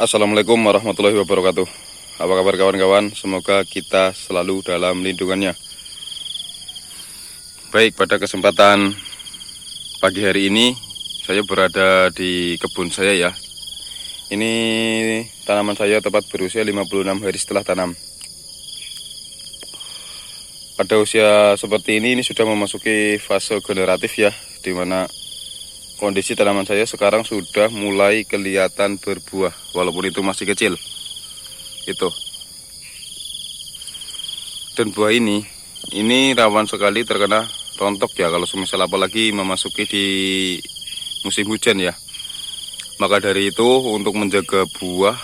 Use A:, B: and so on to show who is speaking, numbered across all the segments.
A: Assalamualaikum warahmatullahi wabarakatuh. Apa kabar kawan-kawan? Semoga kita selalu dalam lindungannya. Baik, pada kesempatan pagi hari ini saya berada di kebun saya ya. Ini tanaman saya tepat berusia 56 hari setelah tanam. Pada usia seperti ini sudah memasuki fase generatif ya, dimana kondisi tanaman saya sekarang sudah mulai kelihatan berbuah, walaupun itu masih kecil. Itu. Dan buah ini rawan sekali terkena rontok ya, kalau semisal apalagi memasuki di musim hujan ya. Maka dari itu untuk menjaga buah,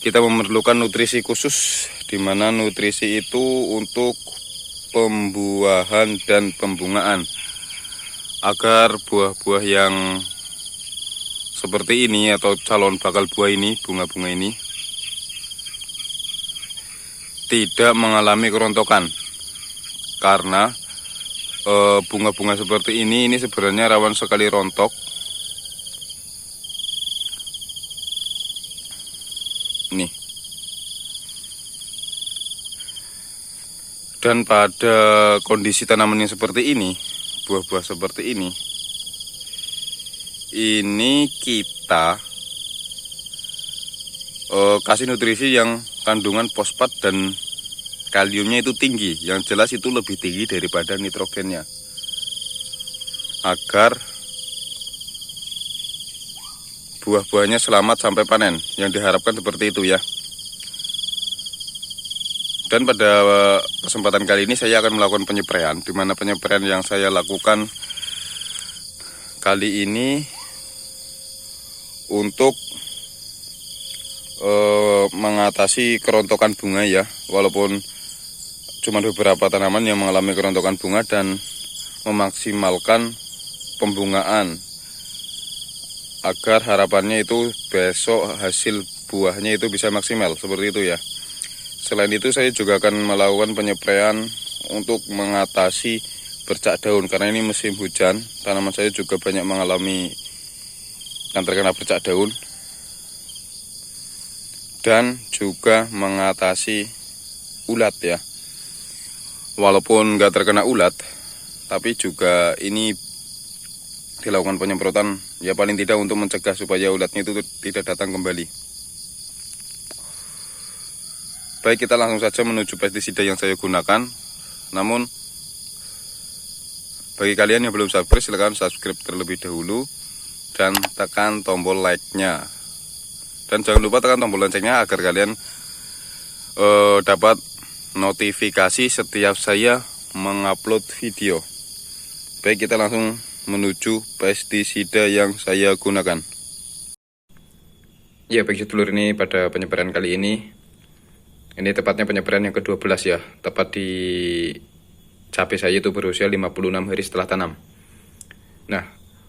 A: kita memerlukan nutrisi khusus, di mana nutrisi itu untuk pembuahan dan pembungaan. Agar buah-buah yang seperti ini atau calon bakal buah ini, bunga-bunga ini tidak mengalami kerontokan. Karena bunga-bunga seperti ini sebenarnya rawan sekali rontok. Nih. Dan pada kondisi tanaman yang seperti ini, buah-buah seperti ini kita kasih nutrisi yang kandungan fosfat dan kaliumnya itu tinggi, yang jelas itu lebih tinggi daripada nitrogennya, agar buah-buahnya selamat sampai panen. Yang diharapkan seperti itu ya. Dan pada kesempatan kali ini saya akan melakukan penyepraian, di mana penyepraian yang saya lakukan kali ini untuk mengatasi kerontokan bunga ya, walaupun cuma beberapa tanaman yang mengalami kerontokan bunga, dan memaksimalkan pembungaan agar harapannya itu besok hasil buahnya itu bisa maksimal seperti itu ya. Selain itu saya juga akan melakukan penyepraian untuk mengatasi bercak daun, karena ini musim hujan, tanaman saya juga banyak mengalami yang terkena bercak daun, dan juga mengatasi ulat ya. Walaupun nggak terkena ulat, tapi juga ini dilakukan penyemprotan ya, paling tidak untuk mencegah supaya ulatnya itu tidak datang kembali. Baik, kita langsung saja menuju pestisida yang saya gunakan. Namun bagi kalian yang belum subscribe, silahkan subscribe terlebih dahulu dan tekan tombol like-nya. Dan jangan lupa tekan tombol loncengnya agar kalian dapat notifikasi setiap saya mengupload video. Baik, kita langsung menuju pestisida yang saya gunakan. Ya, baik sedulur, ini pada penyebaran kali ini tepatnya penyebaran yang ke-12 ya, tepat di cabai saya itu berusia 56 hari setelah tanam. Nah,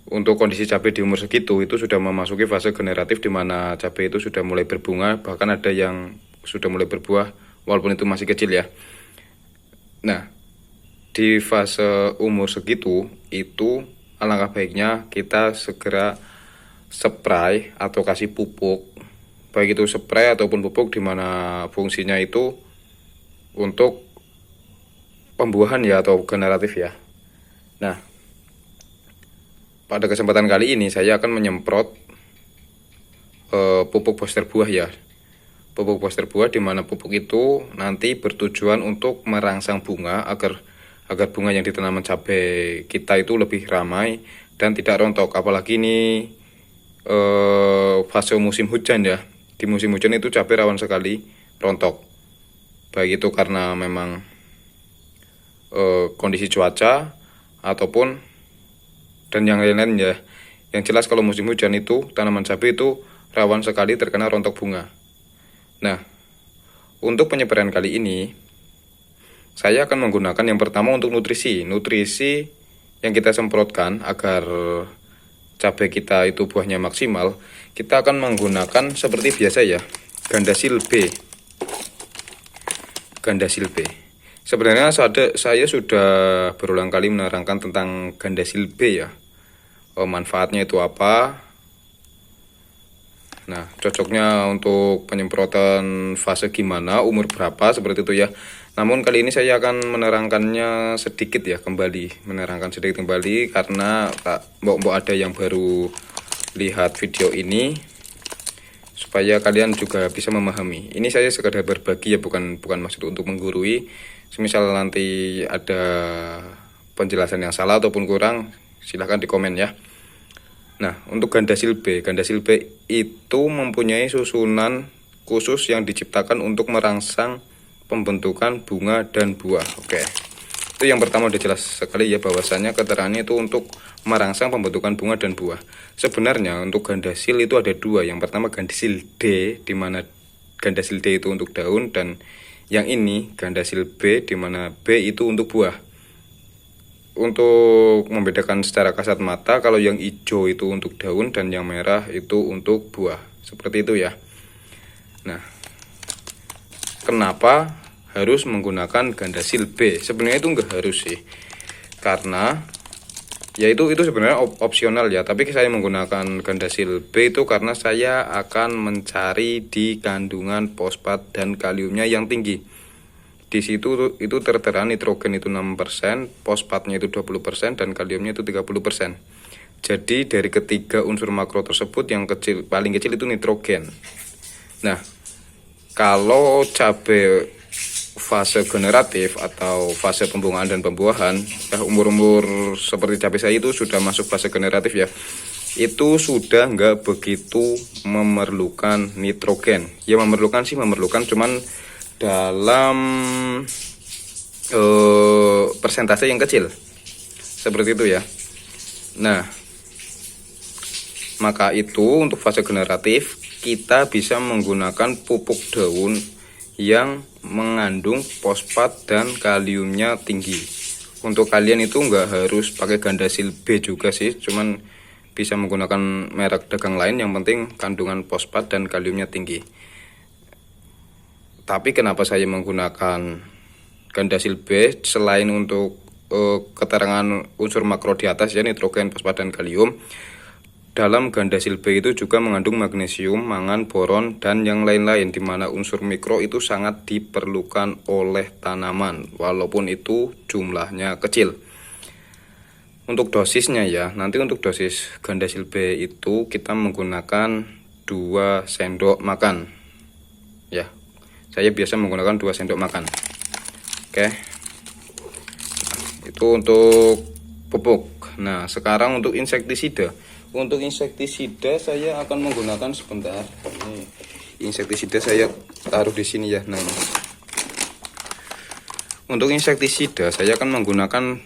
A: untuk kondisi cabai di umur segitu itu sudah memasuki fase generatif, di mana cabai itu sudah mulai berbunga, bahkan ada yang sudah mulai berbuah walaupun itu masih kecil ya. Nah, di fase umur segitu itu alangkah baiknya kita segera spray atau kasih pupuk, baik itu spray ataupun pupuk, di mana fungsinya itu untuk pembuahan ya, atau generatif ya. Nah, pada kesempatan kali ini saya akan menyemprot pupuk booster buah ya. Pupuk booster buah, di mana pupuk itu nanti bertujuan untuk merangsang bunga agar bunga yang di tanaman cabai kita itu lebih ramai dan tidak rontok. Apalagi ini fase musim hujan ya. Di musim hujan itu cabai rawan sekali rontok, baik itu karena memang kondisi cuaca ataupun dan yang lain-lain ya. Yang jelas kalau musim hujan itu tanaman cabai itu rawan sekali terkena rontok bunga. Nah, untuk penyepraian kali ini saya akan menggunakan yang pertama untuk nutrisi yang kita semprotkan agar cabai kita itu buahnya maksimal. Kita akan menggunakan seperti biasa ya, Gandasil B. Sebenarnya saya sudah berulang kali menerangkan tentang Gandasil B ya. Manfaatnya itu apa? Nah, cocoknya untuk penyemprotan fase gimana, umur berapa, seperti itu ya. Namun kali ini saya akan menerangkannya sedikit ya, menerangkan sedikit kembali karena mbok ada yang baru lihat video ini, supaya kalian juga bisa memahami. Ini saya sekadar berbagi ya, bukan maksud untuk menggurui. Semisal nanti ada penjelasan yang salah ataupun kurang, silahkan di komen ya. Nah, untuk Gandasil B itu mempunyai susunan khusus yang diciptakan untuk merangsang pembentukan bunga dan buah. Oke. Itu yang pertama udah jelas sekali ya, bahwasannya keterangannya itu untuk merangsang pembentukan bunga dan buah. Sebenarnya untuk Gandasil itu ada dua. Yang pertama Gandasil D, di mana Gandasil D itu untuk daun, dan yang ini Gandasil B, di mana B itu untuk buah. Untuk membedakan secara kasat mata, kalau yang hijau itu untuk daun dan yang merah itu untuk buah. Seperti itu ya. Nah, kenapa harus menggunakan Gandasil B? Sebenarnya itu enggak harus sih. Karena ya itu sebenarnya opsional ya, tapi saya menggunakan Gandasil B itu karena saya akan mencari di kandungan fosfat dan kaliumnya yang tinggi. Di situ itu tertera nitrogen itu 6%, fosfatnya itu 20%, dan kaliumnya itu 30%. Jadi dari ketiga unsur makro tersebut yang paling kecil itu nitrogen. Nah, kalau cabai fase generatif atau fase pembungaan dan pembuahan, umur-umur seperti cabai saya itu sudah masuk fase generatif ya, itu sudah nggak begitu memerlukan nitrogen. Ya memerlukan, cuman dalam persentase yang kecil, seperti itu ya. Nah, maka itu untuk fase generatif kita bisa menggunakan pupuk daun yang mengandung fosfat dan kaliumnya tinggi. Untuk kalian itu nggak harus pakai Gandasil B juga sih, cuman bisa menggunakan merek dagang lain, yang penting kandungan fosfat dan kaliumnya tinggi. Tapi kenapa saya menggunakan Gandasil B selain untuk keterangan unsur makro di atas ya, nitrogen, fosfat, dan kalium? Dalam Gandasil B itu juga mengandung magnesium, mangan, boron, dan yang lain-lain, di mana unsur mikro itu sangat diperlukan oleh tanaman, walaupun itu jumlahnya kecil. Untuk dosisnya ya, nanti untuk dosis Gandasil B itu kita menggunakan 2 sendok makan. Ya, saya biasa menggunakan 2 sendok makan. Oke. Itu untuk pupuk. Nah, sekarang untuk insektisida. Untuk insektisida saya akan menggunakan sebentar. Ini insektisida saya taruh di sini ya. Nah, ini. Untuk insektisida saya akan menggunakan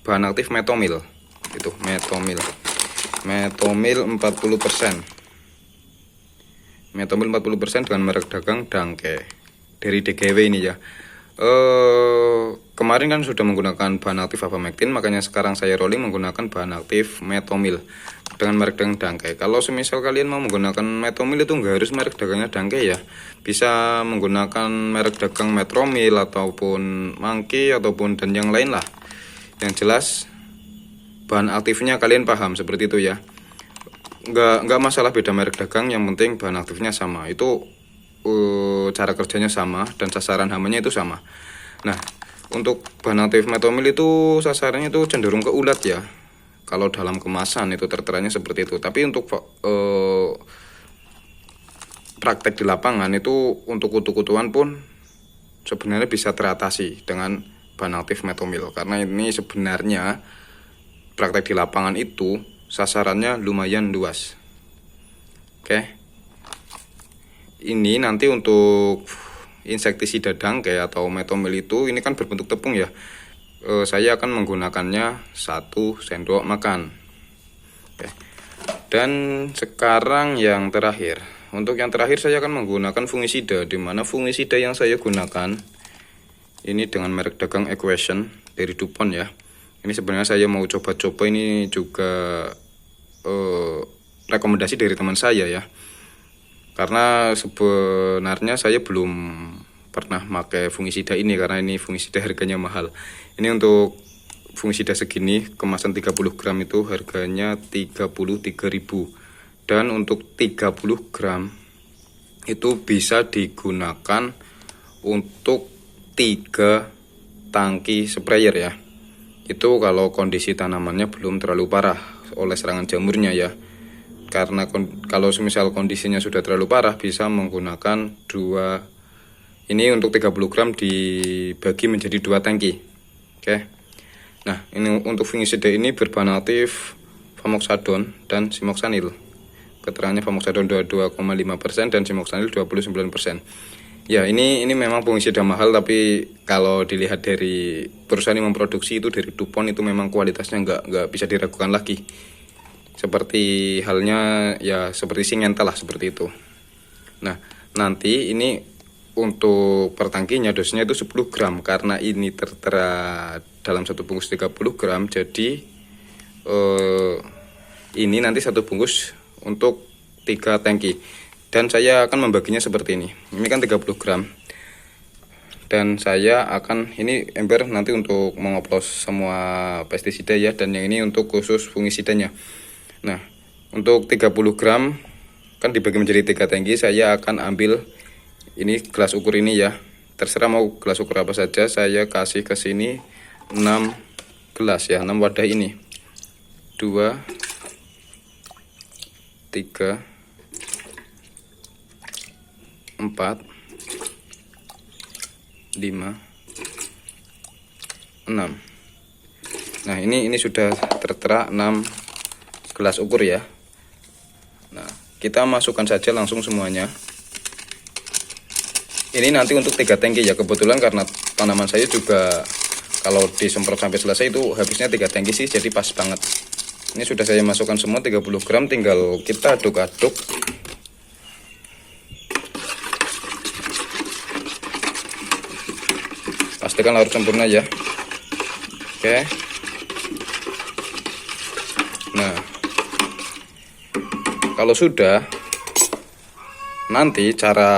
A: bahan aktif metomil. Itu metomil. Metomil 40%. Metomil 40% dengan merek dagang Dangke dari DGW ini ya. Kemarin kan sudah menggunakan bahan aktif Abamectin, makanya sekarang saya rolling menggunakan bahan aktif metomil dengan merek dagang Dangke. Kalau semisal kalian mau menggunakan metomil itu nggak harus merek dagangnya Dangke ya, bisa menggunakan merek dagang Metromil ataupun Mangki ataupun dan yang lain lah. Yang jelas bahan aktifnya kalian paham, seperti itu ya. Nggak masalah beda merek dagang, yang penting bahan aktifnya sama. Itu cara kerjanya sama dan sasaran hamanya itu sama. Nah, untuk bahan aktif metomil itu sasarannya itu cenderung ke ulat ya. Kalau dalam kemasan itu terteranya seperti itu. Tapi untuk praktek di lapangan itu untuk kutu-kutuan pun sebenarnya bisa teratasi dengan bahan aktif metomil, karena ini sebenarnya praktek di lapangan itu sasarannya lumayan luas. Oke. Ini nanti untuk insektisida Dangke atau metomil itu, ini kan berbentuk tepung ya. Saya akan menggunakannya 1 sendok makan. Oke. Dan sekarang yang terakhir. Untuk yang terakhir saya akan menggunakan fungisida, di mana fungisida yang saya gunakan ini dengan merek dagang Equation dari DuPont ya. Ini sebenarnya saya mau coba-coba, ini juga rekomendasi dari teman saya ya. Karena sebenarnya saya belum pernah pakai fungisida ini, karena ini fungisida harganya mahal. Ini untuk fungisida segini kemasan 30 gram itu harganya 33.000. Dan untuk 30 gram itu bisa digunakan untuk 3 tangki sprayer ya. Itu kalau kondisi tanamannya belum terlalu parah oleh serangan jamurnya ya. Karena kalau semisal kondisinya sudah terlalu parah, bisa menggunakan 2. Ini untuk 30 gram dibagi menjadi 2 tangki. Oke. Nah, ini untuk fungisida ini berbahan aktif Famoxadon dan Simoxanil. Keterangannya Famoxadon 22,5% dan Simoxanil 29%. Ya, ini memang fungisida mahal, tapi kalau dilihat dari perusahaan yang memproduksi itu dari DuPont, itu memang kualitasnya nggak bisa diragukan lagi. Seperti halnya ya seperti Syngenta lah, seperti itu. Nah, nanti ini untuk per tangkinya dosisnya itu 10 gram karena ini tertera dalam satu bungkus 30 gram. Jadi ini nanti satu bungkus untuk 3 tangki. Dan saya akan membaginya seperti ini. Ini kan 30 gram. Dan saya akan, ini ember nanti untuk mengoplos semua pestisida ya. Dan yang ini untuk khusus fungisidanya. Nah, untuk 30 gram kan dibagi menjadi 3 tangki. Saya akan ambil ini gelas ukur ini ya. Terserah mau gelas ukur apa saja. Saya kasih ke sini 6 gelas ya, 6 wadah ini. 2, 3, 4, 5, 6. Nah, ini sudah tertera 6 gelas ukur ya. Nah, kita masukkan saja langsung semuanya. Ini nanti untuk 3 tangki ya. Kebetulan karena tanaman saya juga kalau disemprot sampai selesai itu habisnya 3 tangki sih, jadi pas banget. Ini sudah saya masukkan semua 30 gram, tinggal kita aduk-aduk. Pastikan larut sempurna ya. Oke. Nah, kalau sudah, nanti cara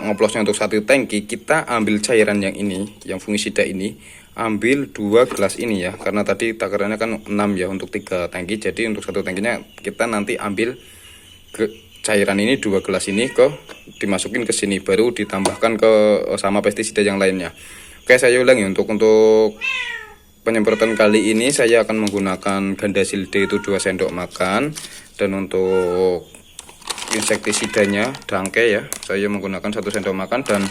A: ngoplosnya untuk 1 tangki, kita ambil cairan yang ini, yang fungisida ini, ambil 2 gelas ini ya. Karena tadi takarannya kan 6 ya untuk 3 tangki. Jadi untuk 1 tangkinya kita nanti ambil cairan ini 2 gelas ini dimasukin ke sini, baru ditambahkan ke sama pestisida yang lainnya. Oke, saya ulangi untuk penyemprotan kali ini saya akan menggunakan Gandasil D itu 2 sendok makan, dan untuk insektisidanya Dangke ya, saya menggunakan 1 sendok makan, dan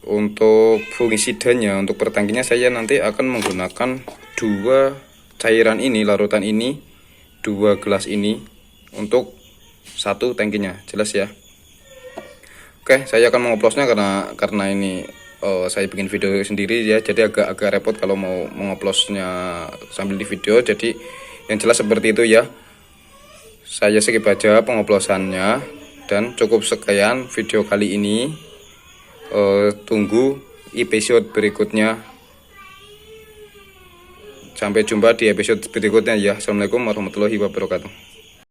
A: untuk fungisidanya untuk per tangkinya saya nanti akan menggunakan 2 cairan ini, larutan ini, 2 gelas ini untuk 1 tangkinya, jelas ya. Oke, saya akan mengoplosnya karena ini saya bikin video sendiri ya, jadi agak repot kalau mau mengoplosnya sambil di video. Jadi yang jelas seperti itu ya. Saya skip aja pengoplosannya, dan cukup sekian video kali ini. Tunggu episode berikutnya. Sampai jumpa di episode berikutnya ya. Assalamualaikum warahmatullahi wabarakatuh.